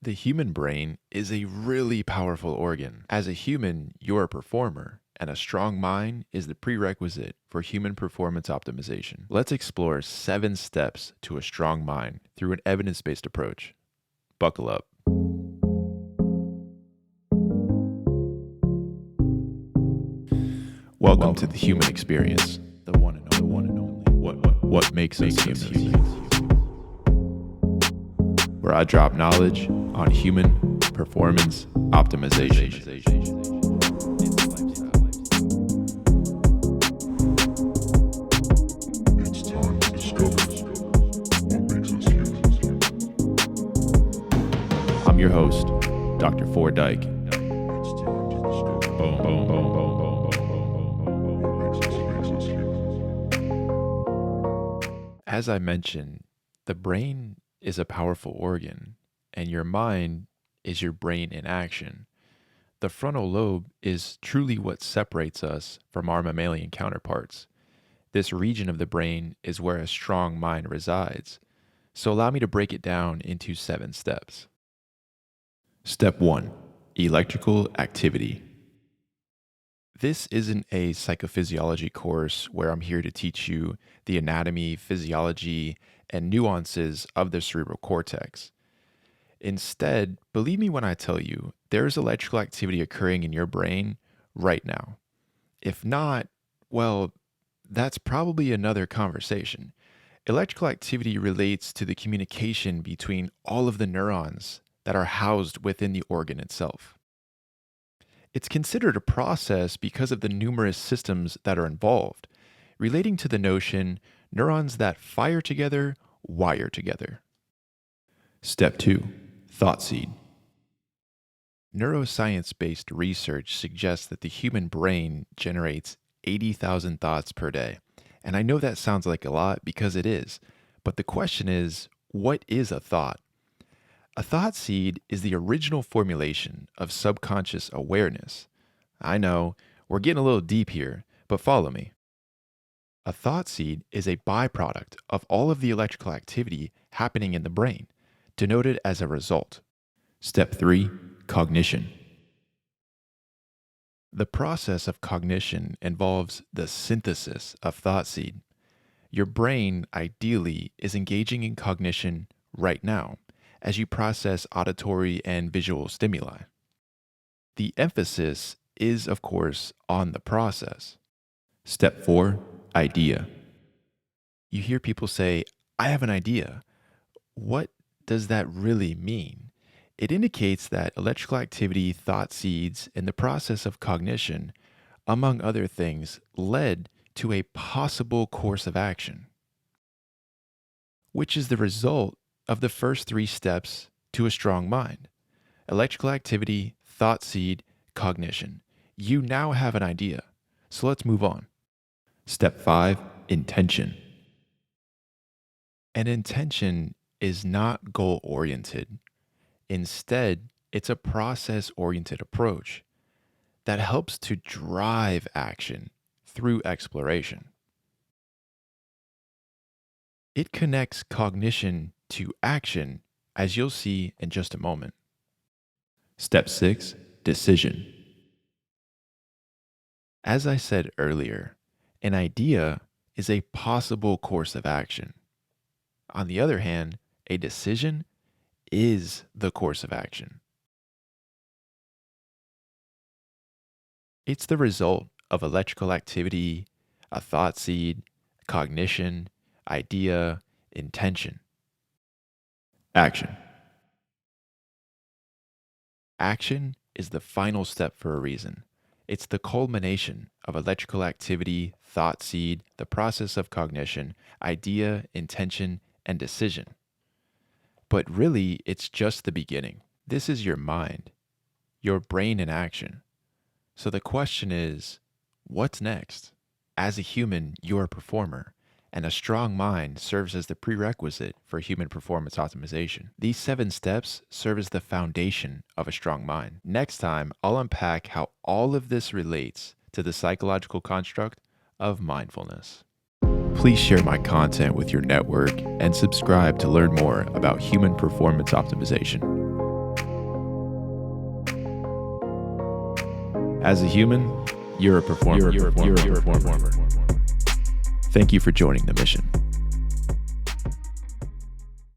The human brain is a really powerful organ. As a human, you're a performer, and a strong mind is the prerequisite for human performance optimization. Let's explore 7 steps to a strong mind through an evidence-based approach. Buckle up. Welcome to the human experience, the one and only. What makes us human? Where I drop knowledge on human performance optimization. It's time to discover what makes us human. I'm your host, Dr. Dyke. It's time to discover what makes us human. As I mentioned, the brain is a powerful organ, and your mind is your brain in action. The frontal lobe is truly what separates us from our mammalian counterparts. This region of the brain is where a strong mind resides. So allow me to break it down into 7 steps. Step 1. Electrical activity. This isn't a psychophysiology course where I'm here to teach you the anatomy, physiology, and nuances of the cerebral cortex. Instead, believe me when I tell you, there's electrical activity occurring in your brain right now. If not, well, that's probably another conversation. Electrical activity relates to the communication between all of the neurons that are housed within the organ itself. It's considered a process because of the numerous systems that are involved, relating to the notion neurons that fire together, wire together. Step 2. Thought seed. Neuroscience-based research suggests that the human brain generates 80,000 thoughts per day. And I know that sounds like a lot because it is. But the question is, what is a thought? A thought seed is the original formulation of subconscious awareness. I know, we're getting a little deep here, but follow me. A thought seed is a byproduct of all of the electrical activity happening in the brain, denoted as a result. Step 3. Cognition. The process of cognition involves the synthesis of thought seed. Your brain, ideally, is engaging in cognition right now as you process auditory and visual stimuli. The emphasis is, of course, on the process. Step 4. Idea. You hear people say, I have an idea. What does that really mean? It indicates that electrical activity, thought seeds, and the process of cognition, among other things, led to a possible course of action, which is the result of the first 3 steps to a strong mind. Electrical activity, thought seed, cognition. You now have an idea. So let's move on. Step 5. Intention. An intention is not goal-oriented. Instead, it's a process-oriented approach that helps to drive action through exploration. It connects cognition to action, as you'll see in just a moment. Step 6. Decision. As I said earlier, an idea is a possible course of action. On the other hand, a decision is the course of action. It's the result of electrical activity, a thought seed, cognition, idea, intention. Action. Action is the final step for a reason. It's the culmination of electrical activity, thought seed, the process of cognition, idea, intention, and decision. But really, it's just the beginning. This is your mind, your brain in action. So the question is, what's next? As a human, you're a performer, and a strong mind serves as the prerequisite for human performance optimization. These 7 steps serve as the foundation of a strong mind. Next time, I'll unpack how all of this relates to the psychological construct of mindfulness. Please share my content with your network and subscribe to learn more about human performance optimization. As a human, you're a performer. Thank you for joining the mission.